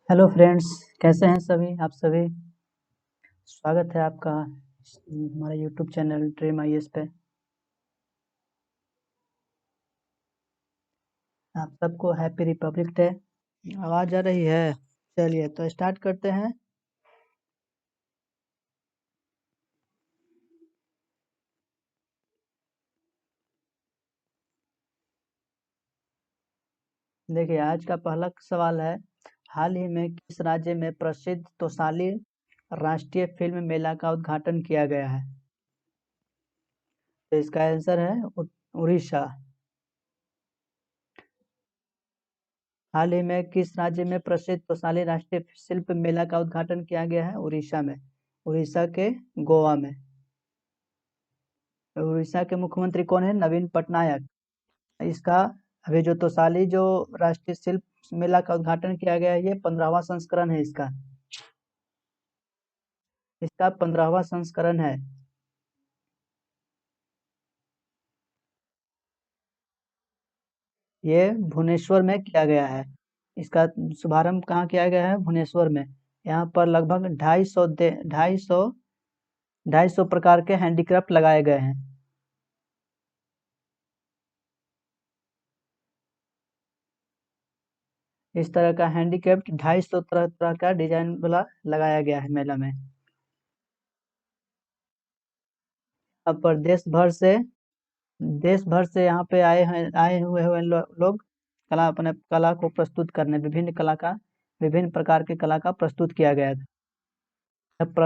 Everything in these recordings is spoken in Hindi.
हेलो फ्रेंड्स, कैसे हैं सभी आप सभी। स्वागत है आपका हमारे यूट्यूब चैनल ड्रीम आईएएस पे। आप सबको हैप्पी रिपब्लिक डे। आवाज़ आ रही है? चलिए तो स्टार्ट करते हैं। देखिए, आज का पहला सवाल है, हाल ही में किस राज्य में प्रसिद्ध तोसाली राष्ट्रीय फिल्म मेला का उद्घाटन किया गया है? तो इसका आंसर है उड़ीसा। हाल ही में किस राज्य में प्रसिद्ध तोसाली राष्ट्रीय शिल्प मेला का उद्घाटन किया गया है? उड़ीसा में। उड़ीसा के गोवा में। उड़ीसा के मुख्यमंत्री कौन है? नवीन पटनायक। इसका अभी जो तोसाली जो राष्ट्रीय शिल्प मेला का उद्घाटन किया गया है, ये 15वां संस्करण है इसका। इसका 15वां संस्करण है। ये भुवनेश्वर में किया गया है। इसका शुभारंभ कहाँ किया गया है? भुवनेश्वर में। यहाँ पर लगभग 250 प्रकार के हैंडीक्राफ्ट लगाए गए हैं। इस तरह का हैंडीक्राफ्ट 250 तरह तरह का डिजाइन वाला लगाया गया है मेला में। अब पर देश भर से यहाँ पे आए हुए हुए लोग कला अपने कला को प्रस्तुत करने विभिन्न प्रकार की कला का प्रस्तुत किया गया था।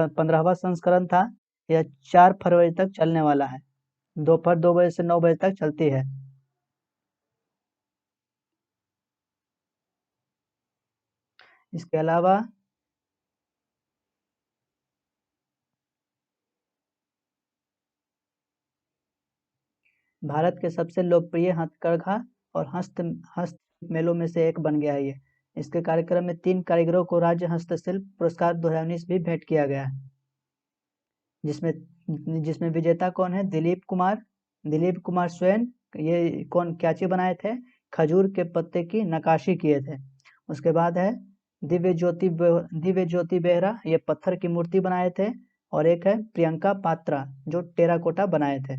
15वां संस्करण था। यह 4 फरवरी तक चलने वाला है। दोपहर 2 बजे से 9 बजे तक चलती है। इसके अलावा भारत के सबसे लोकप्रिय हथकरघा और हस्त मेलों में से एक बन गया है ये। इसके कार्यक्रम में 3 कारीगरों को राज्य हस्तशिल्प पुरस्कार 2019 भी भेंट किया गया है। जिसमें विजेता कौन है? दिलीप कुमार स्वयं। ये कौन क्या चीज बनाए थे? खजूर के पत्ते की नक्काशी किए थे। उसके बाद है दिव्य ज्योति बेहरा, ये पत्थर की मूर्ति बनाए थे। और एक है प्रियंका पात्रा, जो टेराकोटा बनाए थे।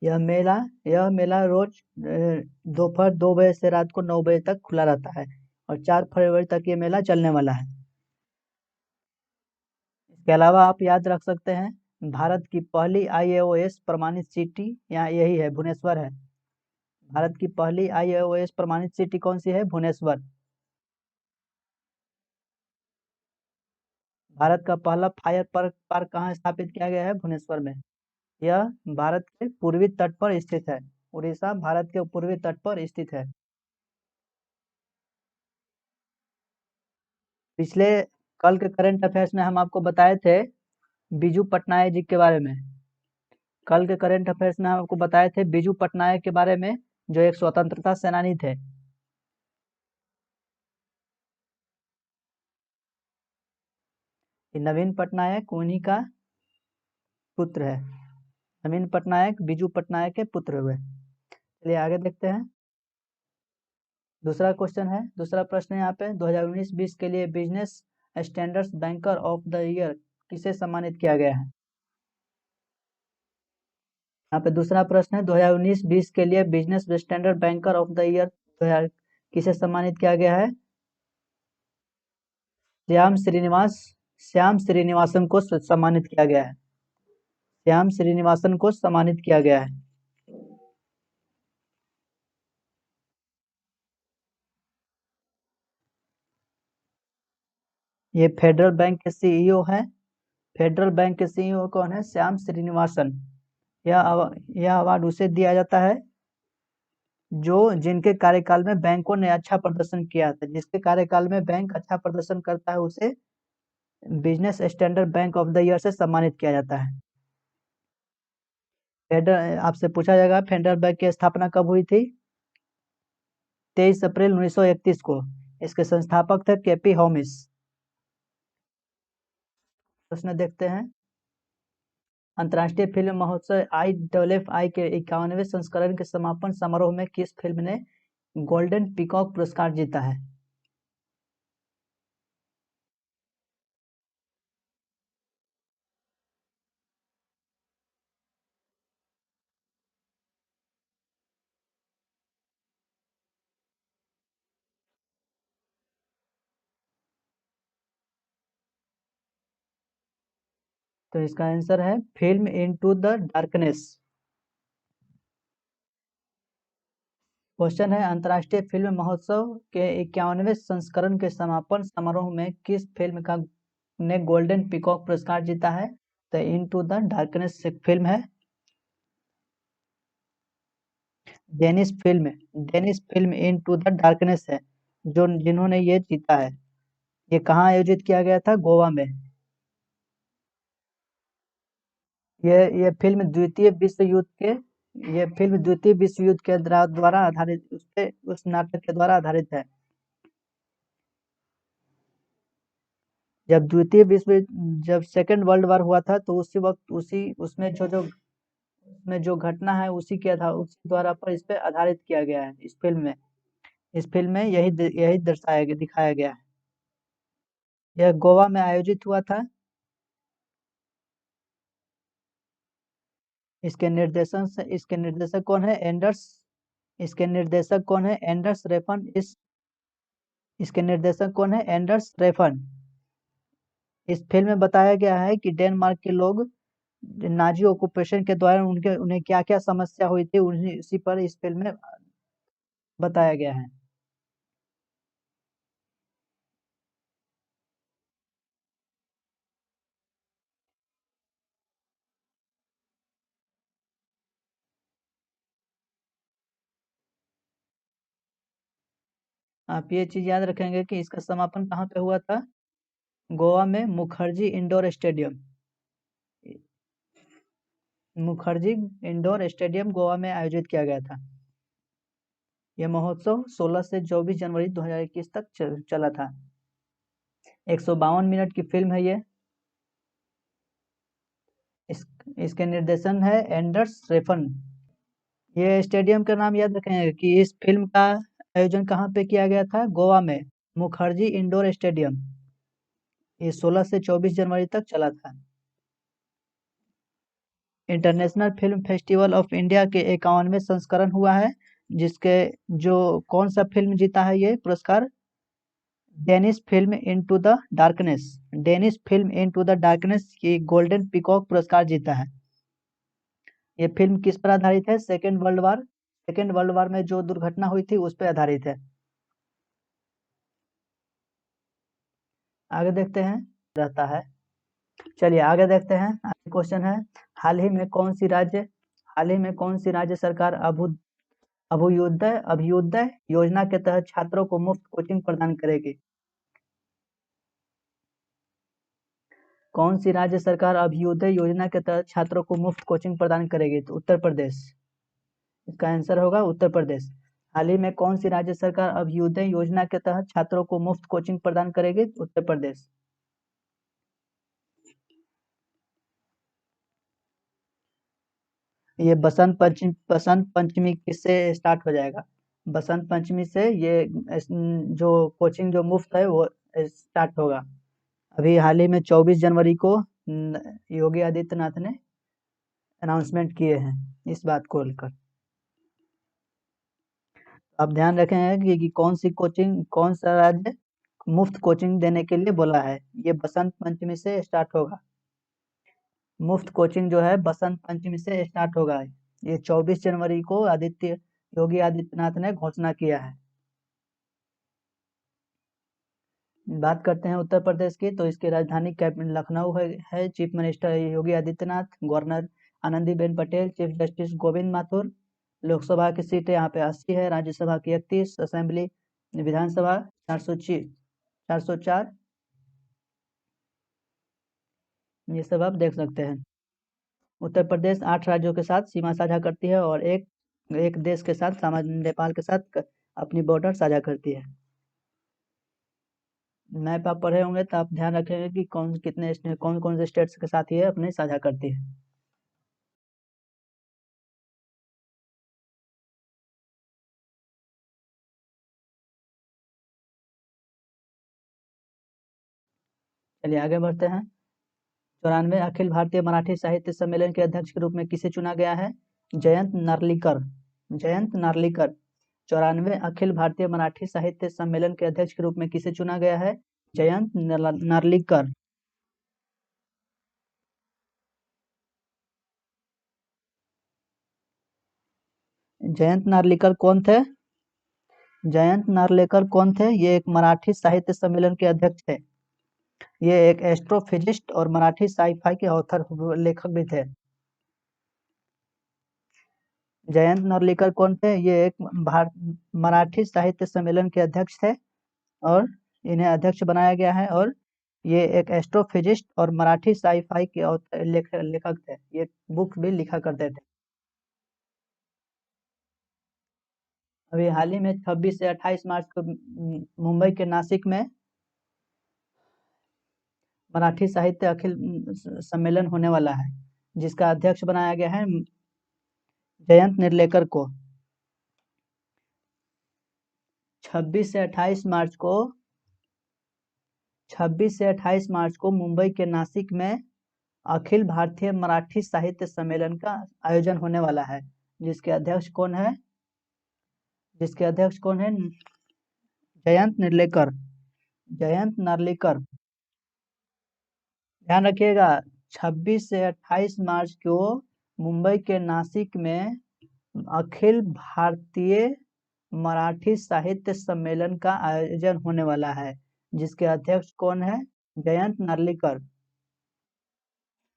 यह मेला यह मेला रोज दोपहर 2 बजे से रात को 9 बजे तक खुला रहता है। और 4 फरवरी तक ये मेला चलने वाला है। इसके अलावा आप याद रख सकते हैं, भारत की पहली आईएओएस प्रमाणित सिटी यहाँ यही है, भुवनेश्वर है। भारत की पहली आईएओएस प्रमाणित सिटी कौन सी है? भुवनेश्वर। भारत का पहला फायर पार्क कहाँ स्थापित किया गया है? भुवनेश्वर में। यह भारत के पूर्वी तट पर स्थित है। उड़ीसा भारत के पूर्वी तट पर स्थित है। पिछले कल के करंट अफेयर्स में हम आपको बताए थे बीजू पटनायक जी के बारे में। कल के करंट अफेयर्स में हम आपको बताए थे बीजू पटनायक के बारे में, जो एक स्वतंत्रता सेनानी थे। नवीन पटनायक उन्हीं का पुत्र है। नवीन पटनायक बीजू पटनायक के पुत्र हुए। चलिए आगे देखते हैं। दूसरा प्रश्न है यहाँ पे, 2019-20 के लिए business standards banker of the year किसे सम्मानित किया गया है? यहाँ पे दूसरा प्रश्न है, 2019-20 के लिए business standard banker of the year किसे सम्मानित किया गया है? श्याम श्रीनिवासन को सम्मानित किया गया है। श्याम श्रीनिवासन को सम्मानित किया गया है। ये फेडरल बैंक के सीईओ हैं। फेडरल बैंक के सीईओ कौन है? श्याम श्रीनिवासन। यह अवार्ड उसे दिया जाता है जो जिनके कार्यकाल में बैंकों ने अच्छा प्रदर्शन किया था। जिसके कार्यकाल में बैंक अच्छा प्रदर्शन करता है, उसे business standard bank of the year से सम्मानित किया जाता है। फेडरल आपसे पूछा जाएगा, फेडरल बैंक की स्थापना कब हुई थी? 23 अप्रैल 1931 को। इसके संस्थापक थे केपी होमिस। प्रश्न देखते हैं। अंतर्राष्ट्रीय फिल्म महोत्सव IFFI के 51वें संस्करण के समापन समारोह में किस फिल्म ने गोल्डन पीकॉक पुरस्कार जीता है? तो इसका आंसर है film into the darkness. Question है, अंतर्राष्ट्रीय फिल्म महोत्सव के 51वें संस्करण के समापन समारोह में किस फिल्म का ने गोल्डन पीकॉक पुरस्कार जीता है? तो इनटू द डार्कनेस एक फिल्म है, Danish film into the darkness है जो जिन्होंने ये जीता है। ये कहाँ आयोजित किया गया था? गोवा में। ये फिल्म द्वितीय विश्व युद्ध के ये फिल्म द्वितीय विश्व युद्ध के द्वारा आधारित उस नाटक के द्वारा आधारित है। जब सेकेंड वर्ल्ड वॉर हुआ था तो उसी वक्त उसी उसमें जो घटना है उसी द्वारा पर इस पे आधारित किया गया है इस फिल्म में यही दिखाया गया है। यह गोवा में आयोजित हुआ था। इसके निर्देशक कौन है? एंडर्स रेफन। इसके निर्देशक कौन है? एंडर्स रेफन। इस फिल्म में बताया गया है कि डेनमार्क के लोग नाजी ऑक्यूपेशन के दौरान उन्हें क्या क्या समस्या हुई थी, उसी पर इस फिल्म में बताया गया है। आप ये चीज याद रखेंगे कि इसका समापन कहाँ पे हुआ था? गोवा में मुखर्जी इंडोर स्टेडियम गोवा में आयोजित किया गया था। यह महोत्सव 16 से 24 जनवरी 2021 तक चला था। 152 मिनट की फिल्म है ये। इसके निर्देशन है एंडर्स रेफन। ये स्टेडियम का नाम याद रखेंगे कि इस फिल्म का आयोजन कहाँ पे किया गया था? गोवा में मुखर्जी इंडोर स्टेडियम। ये 16 से 24 जनवरी तक चला था। International film festival of India के 51वें संस्करण हुआ है, जिसके जो कौन सा फिल्म जीता है ये पुरस्कार? Danish film into the darkness की गोल्डन पीकॉक पुरस्कार जीता है। ये फिल्म किस पर आधारित है? सेकेंड वर्ल्ड वॉर में जो दुर्घटना हुई थी उस पर आधारित है। आगे देखते हैं रहता है। चलिए आगे देखते हैं। आगे क्वेश्चन है, हाल ही में कौन सी राज्य सरकार अभ्युदय योजना के तहत छात्रों को मुफ्त कोचिंग प्रदान करेगी? कौन सी राज्य सरकार अभ्युदय योजना के तहत छात्रों को मुफ्त कोचिंग प्रदान करेगी? तो उत्तर प्रदेश। इसका आंसर होगा उत्तर प्रदेश। हाल ही में कौन सी राज्य सरकार अभ्युदय योजना के तहत छात्रों को मुफ्त कोचिंग प्रदान करेगी? उत्तर प्रदेश। ये बसंत पंचमी किससे स्टार्ट हो जाएगा? बसंत पंचमी से ये जो कोचिंग जो मुफ्त है वो स्टार्ट होगा। अभी हाल ही में 24 जनवरी को योगी आदित्यनाथ ने अनाउंसमेंट किए हैं इस बात को लेकर। आप ध्यान रखें कि कौन सा राज्य मुफ्त कोचिंग देने के लिए बोला है? ये बसंत पंचमी से स्टार्ट होगा। मुफ्त कोचिंग जो है बसंत पंचमी से स्टार्ट होगा। ये 24 जनवरी को योगी आदित्यनाथ ने घोषणा किया है। बात करते हैं उत्तर प्रदेश की, तो इसकी राजधानी लखनऊ है। Chief minister Yogi Adityanath, governor Anandiben Patel, chief justice Govind Mathur. Lok Sabha की सीटें यहाँ पे 80 है, राज्यसभा की 31, असेंबली विधानसभा 404। ये सब आप देख सकते हैं। उत्तर प्रदेश 8 राज्यों के साथ सीमा साझा करती है और एक देश के साथ नेपाल के साथ अपनी बॉर्डर साझा करती है। मैप आप पढ़े होंगे तो आप ध्यान रखेंगे कि कौन कौन से स्टेट्स के साथ ये अपने साझा करती है। चलिए आगे बढ़ते हैं। 94 अखिल भारतीय मराठी साहित्य सम्मेलन के अध्यक्ष के रूप में किसे चुना गया है? जयंत नार्लिकर। 94 अखिल भारतीय मराठी साहित्य सम्मेलन के अध्यक्ष के रूप में किसे चुना गया है? जयंत नार्लिकर। जयंत नार्लिकर कौन थे? जयंत नार्लिकर कौन थे? ये एक मराठी साहित्य सम्मेलन के अध्यक्ष थे। ये एक एस्ट्रोफिजिस्ट और मराठी साइफाई के ऑथर लेखक भी थे। जयंत नार्लिकर कौन थे? ये एक मराठी साहित्य सम्मेलन के अध्यक्ष थे और इन्हें अध्यक्ष बनाया गया है। और ये एक एस्ट्रोफिजिस्ट और मराठी साइफाई के लेखक थे। ये बुक भी लिखा करते थे। अभी हाल ही में 26 से 28 मार्च को मुंबई के नासिक में मराठी साहित्य अखिल सम्मेलन होने वाला है, जिसका अध्यक्ष बनाया गया है जयंत नार्लिकर को। 26 से 28 मार्च को मुंबई के नासिक में अखिल भारतीय मराठी साहित्य सम्मेलन का आयोजन होने वाला है, जिसके अध्यक्ष कौन है? जयंत नार्लिकर। ध्यान रखिएगा, 26 से 28 मार्च को मुंबई के नासिक में अखिल भारतीय मराठी साहित्य सम्मेलन का आयोजन होने वाला है, जिसके अध्यक्ष कौन है? जयंत नार्लिकर।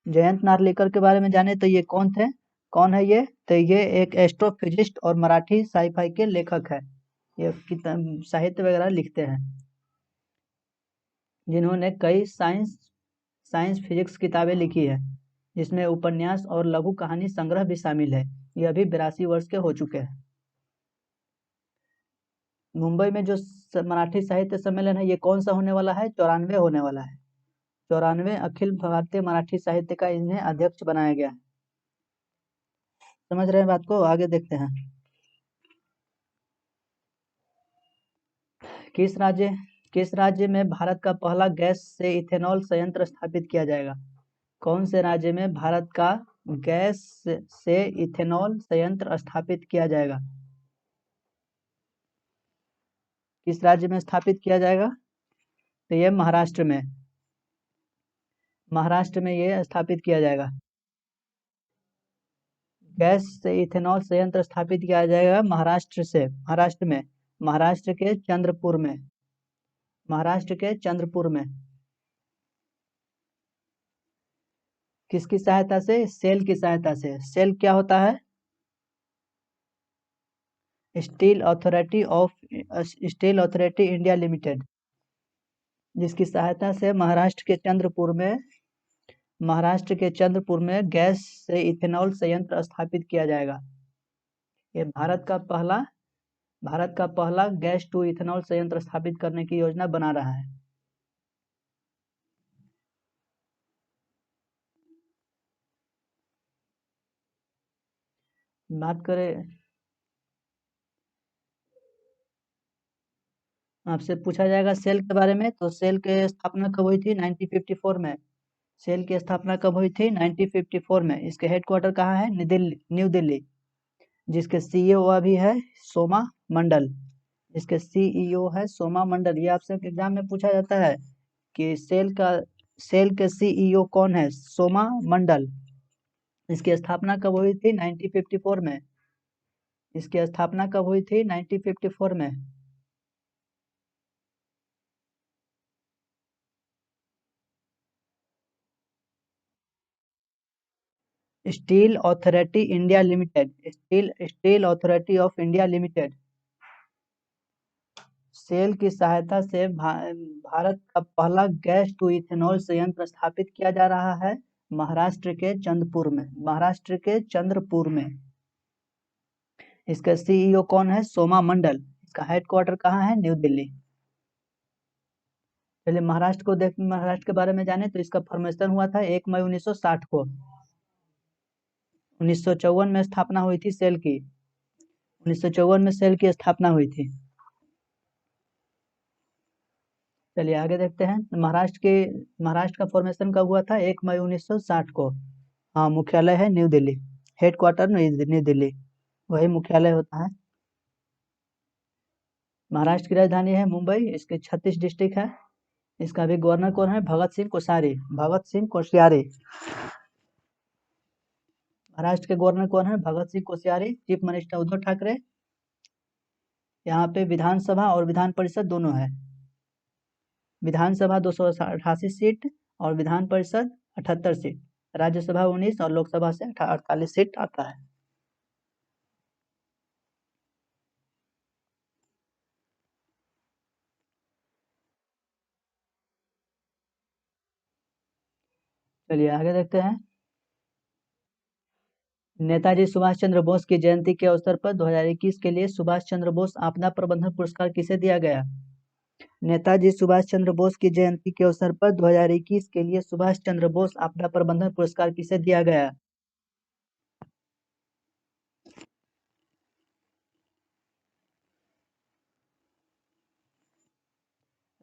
जयंत नार्लिकर के बारे में जाने तो ये कौन थे? कौन है ये? तो ये एक एस्ट्रोफिजिस्ट और मराठी साइफाई के लेखक है। ये साहित्य वगैरह लिखते हैं, जिन्होंने कई साइंस फिजिक्स किताबें लिखी है, जिसमें उपन्यास और लघु कहानी संग्रह भी शामिल है। ये अभी 82 वर्ष के हो चुके हैं। मुंबई में जो मराठी साहित्य सम्मेलन है, ये कौन सा होने वाला है? 94 होने वाला है। 94 अखिल भारतीय मराठी साहित्य का इन्हें अध्यक्ष बनाया गया है। समझ रहे हैं बात को? आगे देखते हैं। किस राज्य में भारत का पहला गैस से इथेनॉल संयंत्र स्थापित किया जाएगा? कौन से राज्य में भारत का गैस से इथेनॉल संयंत्र स्थापित किया जाएगा? किस राज्य में स्थापित किया जाएगा? तो ये महाराष्ट्र में ये स्थापित किया जाएगा। गैस से इथेनॉल संयंत्र स्थापित किया जाएगा महाराष्ट्र में महाराष्ट्र के चंद्रपुर में। किसकी सहायता से? सेल की सहायता से। सेल क्या होता है? स्टील अथॉरिटी इंडिया लिमिटेड, जिसकी सहायता से महाराष्ट्र के चंद्रपुर में गैस से इथेनॉल संयंत्र स्थापित किया जाएगा। ये भारत का पहला गैस टू इथेनॉल संयंत्र स्थापित करने की योजना बना रहा है। बात करें, आपसे पूछा जाएगा सेल के बारे में, तो सेल की स्थापना कब हुई थी? 1954 में। सेल की स्थापना कब हुई थी? 1954 में। इसके हेडक्वार्टर कहाँ है? न्यू दिल्ली। जिसके सीईओ अभी है सोमा मंडल। ये आपसे एग्जाम में पूछा जाता है कि सेल के सीईओ कौन है? सोमा मंडल। इसकी स्थापना कब हुई थी? 1954 में। इसकी स्थापना कब हुई थी? 1954 में। Steel authority of India limited. SAIL की सहायता से भारत का पहला गैस टू इथेनॉल संयंत्र स्थापित किया जा रहा है महाराष्ट्र के चंद्रपुर में। इसका सीईओ कौन है? सोमा मंडल। इसका हेडक्वार्टर कहाँ है? न्यू दिल्ली। पहले महाराष्ट्र के बारे में जाने तो इसका फॉर्मेशन हुआ था 1 मई 1960 को। 1954 में स्थापना हुई थी सेल की। 1954 में सेल की स्थापना हुई थी। चलिए आगे देखते हैं। महाराष्ट्र का फॉर्मेशन कब हुआ था? 1 मई 1960 को। हाँ, मुख्यालय है new Delhi. Headquarter new Delhi, वही मुख्यालय होता है। महाराष्ट्र की राजधानी है मुंबई। इसके 36 डिस्ट्रिक्ट है। इसका भी गवर्नर कौन है? भगत सिंह कोश्यारी। महाराष्ट्र के गवर्नर कौन है? भगत सिंह कोश्यारी। Chief minister Uddhav Thackeray. यहाँ पे विधानसभा और विधान परिषद दोनों है। विधानसभा 288 सीट और विधान परिषद 78 सीट। राज्यसभा 19 और लोकसभा से 48 सीट आता है। चलिए आगे देखते हैं। नेताजी सुभाष चंद्र बोस की जयंती के अवसर पर 2021 के लिए सुभाष चंद्र बोस आपदा प्रबंधन पुरस्कार किसे दिया गया? नेताजी सुभाष चंद्र बोस की जयंती के अवसर पर 2021 के लिए सुभाष चंद्र बोस आपदा प्रबंधन पुरस्कार किसे दिया गया?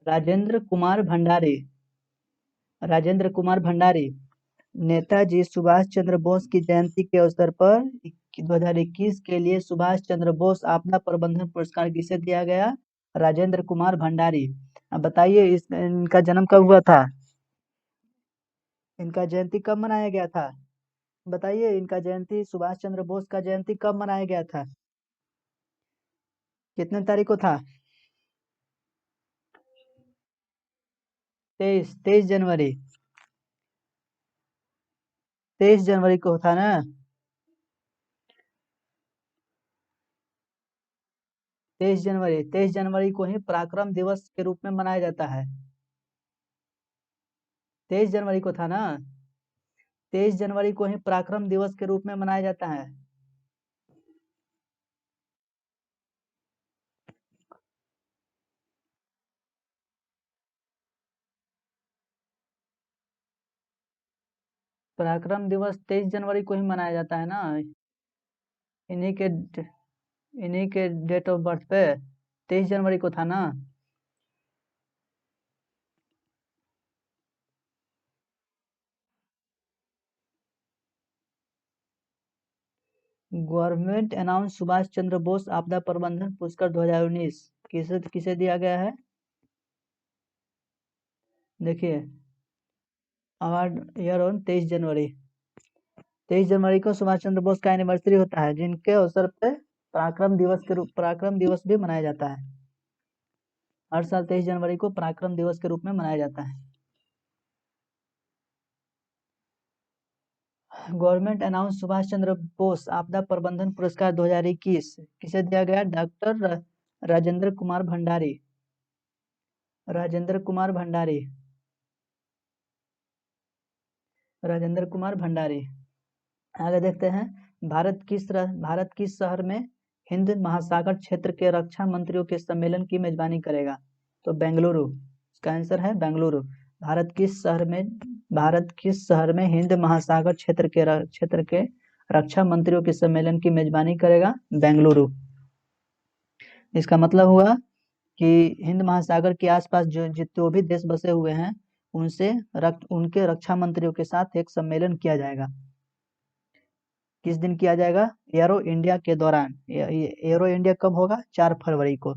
राजेंद्र कुमार भंडारी। राजेंद्र कुमार भंडारी। नेताजी सुभाष चंद्र बोस की जयंती के अवसर पर 2021 के लिए सुभाष चंद्र बोस आपदा प्रबंधन पुरस्कार किसे दिया गया? राजेंद्र कुमार भंडारी। अब बताइए इनका जन्म कब हुआ था? इनका जयंती कब मनाया गया था? बताइए इनका जयंती, सुभाष चंद्र बोस का जयंती कब मनाया गया था? कितने तारीख को था? 23 जनवरी। 23 जनवरी को था ना? 23 जनवरी को ही पराक्रम दिवस के रूप में मनाया जाता है। 23 जनवरी को था ना? 23 जनवरी को ही पराक्रम दिवस के रूप में मनाया जाता है। पराक्रम दिवस 23 जनवरी को ही मनाया जाता है ना? इन्हीं के इन्हीं के डेट ऑफ बर्थ पे 23 जनवरी को था ना? गवर्नमेंट अनाउंस सुभाष चंद्र बोस आपदा प्रबंधन पुरस्कार 2019 किसे किसे दिया गया है? देखिए अवार्ड ईयर ऑन 23 जनवरी। 23 जनवरी को सुभाष चंद्र बोस का एनिवर्सरी होता है, जिनके अवसर पे पराक्रम दिवस भी मनाया जाता है। हर साल 23 जनवरी को पराक्रम दिवस के रूप में मनाया जाता है। गवर्नमेंट अनाउंस सुभाष चंद्र बोस आपदा प्रबंधन पुरस्कार 2021 किसे दिया गया? डॉक्टर राजेंद्र कुमार भंडारी। राजेंद्र कुमार भंडारी। राजेंद्र कुमार भंडारी। आगे देखते हैं। भारत किस शहर में हिंद महासागर क्षेत्र के रक्षा मंत्रियों के सम्मेलन की मेजबानी करेगा? तो बेंगलुरु। इसका आंसर है बेंगलुरु। भारत किस शहर में हिंद महासागर क्षेत्र के रक्षा मंत्रियों के सम्मेलन की मेजबानी करेगा? बेंगलुरु। इसका मतलब हुआ कि हिंद महासागर के आसपास जो भी देश बसे हुए हैं उनके रक्षा मंत्रियों के साथ एक सम्मेलन किया जाएगा। किस दिन किया जाएगा? एरो इंडिया के दौरान। एरो इंडिया कब होगा? 4 फरवरी को।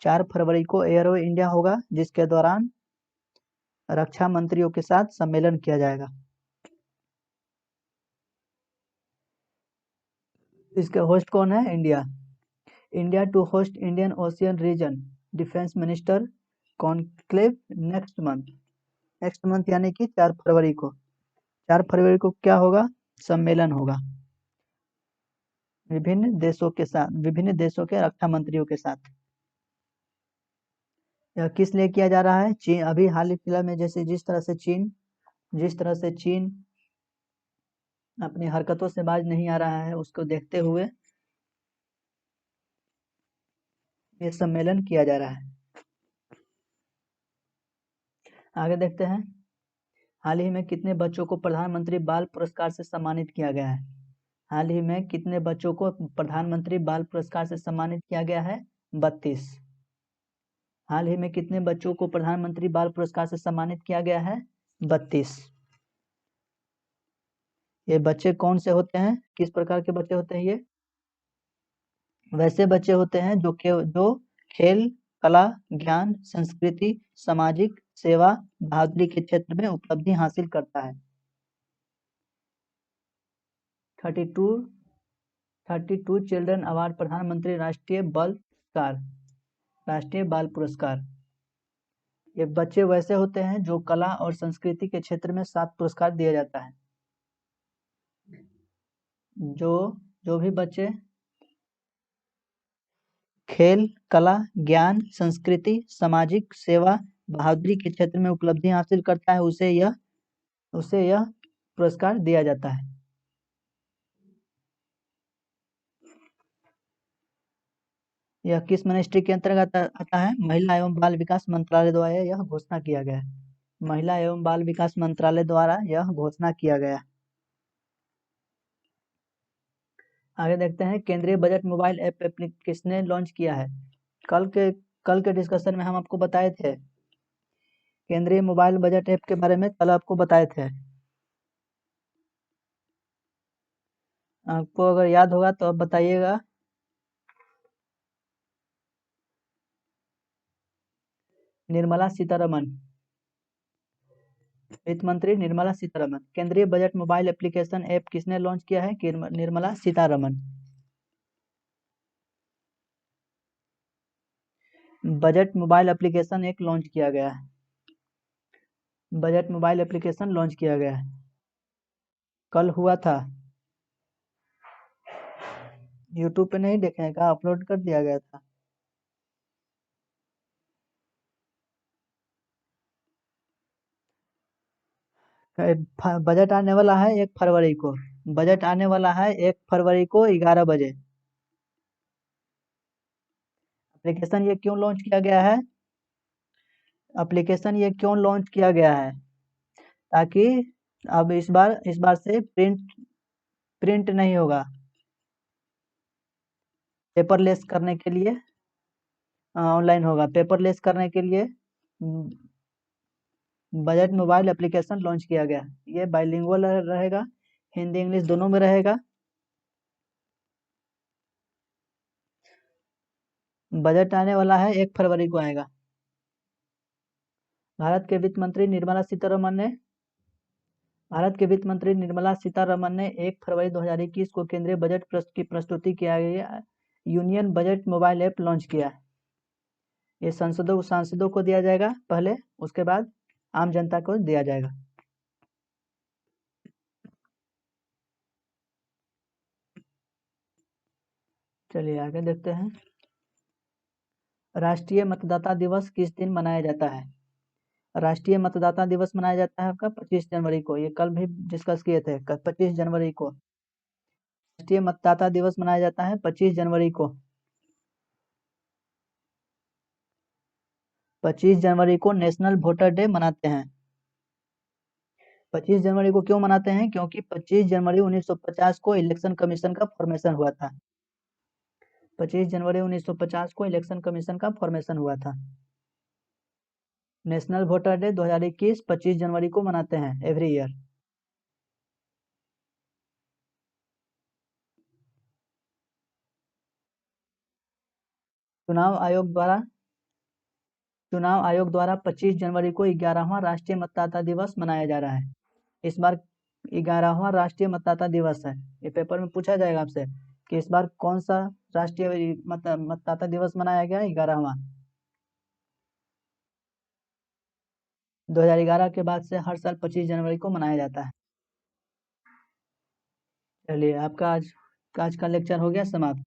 4 फरवरी को एरो इंडिया होगा, जिसके दौरान रक्षा मंत्रियों के साथ सम्मेलन किया जाएगा। इसके होस्ट कौन है? India. India to host Indian ocean region defence minister conclave next month यानी कि 4 फरवरी को। 4 फरवरी को क्या होगा? सम्मेलन होगा विभिन्न देशों के रक्षा मंत्रियों के साथ। यह किस लिए किया जा रहा है? चीन अभी हाल ही फिलहाल में जिस तरह से चीन अपनी हरकतों से बाज नहीं आ रहा है, उसको देखते हुए ये सम्मेलन किया जा रहा है। आगे देखते हैं। हाल ही में कितने बच्चों को प्रधानमंत्री बाल पुरस्कार से सम्मानित किया गया है? हाल ही में कितने बच्चों को प्रधानमंत्री बाल पुरस्कार से सम्मानित किया गया है? 32। हाल ही में कितने बच्चों को प्रधानमंत्री बाल पुरस्कार से सम्मानित किया गया है? 32। ये बच्चे कौन से होते हैं? किस प्रकार के बच्चे होते हैं ये? वैसे बच्चे होते हैं जो खेल, कला, ज्ञान, संस्कृति, सामाजिक सेवा, बहादुरी के क्षेत्र में उपलब्धि हासिल करता है। 32 चिल्ड्रन अवार्ड, प्रधानमंत्री राष्ट्रीय बाल पुरस्कार। ये बच्चे वैसे होते हैं जो कला और संस्कृति के क्षेत्र में 7 पुरस्कार दिया जाता है। जो भी बच्चे खेल, कला, ज्ञान, संस्कृति, सामाजिक सेवा, बहादुरी के क्षेत्र में उपलब्धि हासिल करता है, उसे यह पुरस्कार दिया जाता है। यह किस मिनिस्ट्री के अंतर्गत आता है? महिला एवं बाल विकास मंत्रालय द्वारा यह घोषणा किया गया है। महिला एवं बाल विकास मंत्रालय द्वारा यह घोषणा किया गया। आगे देखते हैं, केंद्रीय बजट मोबाइल ऐप किसने लॉन्च किया है? कल के डिस्कशन में हम आपको बताए थे, केंद्रीय मोबाइल बजट ऐप के बारे में कल आपको बताए थे। आपको अगर याद होगा तो आप बताइएगा। निर्मला सीतारमन, वित्त मंत्री निर्मला सीतारमन। केंद्रीय बजट मोबाइल एप्लीकेशन ऐप किसने लॉन्च किया है? Nirmala Sitharaman. Budget mobile application एक लॉन्च किया गया है। बजट मोबाइल एप्लीकेशन लॉन्च किया गया है, कल हुआ था। यूट्यूब पे नहीं देखे का, अपलोड कर दिया गया था। बजट आने वाला है 1 फरवरी को। बजट आने वाला है 1 फरवरी को 11 बजे। एप्लीकेशन ये क्यों लॉन्च किया गया है? एप्लीकेशन ये क्यों लॉन्च किया गया है? ताकि अब इस बार से प्रिंट नहीं होगा, पेपरलेस करने के लिए ऑनलाइन होगा। पेपरलेस करने के लिए बजट मोबाइल एप्लीकेशन लॉन्च किया गया। ये बाइलिंगुअल रहेगा, हिंदी इंग्लिश दोनों में रहेगा। बजट आने वाला है 1 फरवरी को आएगा। भारत के वित्त मंत्री निर्मला सीतारमन ने 1 फरवरी 2021 को केंद्रीय बजट की प्रस्तुति किया गया union budget mobile app launch किया। ये सांसदों को दिया जाएगा पहले, उसके बाद आम जनता को दिया जाएगा। चलिए आगे देखते हैं, राष्ट्रीय मतदाता दिवस किस दिन मनाया जाता है? राष्ट्रीय मतदाता दिवस मनाया जाता है आपका 25 जनवरी को। ये कल भी डिस्कस किए थे, 25 जनवरी को राष्ट्रीय मतदाता दिवस मनाया जाता है। 25 जनवरी को 25 जनवरी को नेशनल वोटर डे मनाते हैं। 25 जनवरी को क्यों मनाते हैं? क्योंकि 25 जनवरी 1950 को इलेक्शन कमीशन का फॉर्मेशन हुआ था। 25 जनवरी 1950 को इलेक्शन कमीशन का फॉर्मेशन हुआ था। नेशनल वोटर डे 2021 25 जनवरी को मनाते हैं एवरी ईयर। चुनाव आयोग द्वारा 25 जनवरी को 11वां राष्ट्रीय मतदाता दिवस मनाया जा रहा है। इस बार 11वां राष्ट्रीय मतदाता दिवस है। ये पेपर में पूछा जाएगा आपसे कि इस बार कौन सा राष्ट्रीय मतदाता दिवस मनाया गया? 11वां। 2011 के बाद से हर साल 25 जनवरी को मनाया जाता है। चलिए आपका आज का लेक्चर हो गया समाप्त।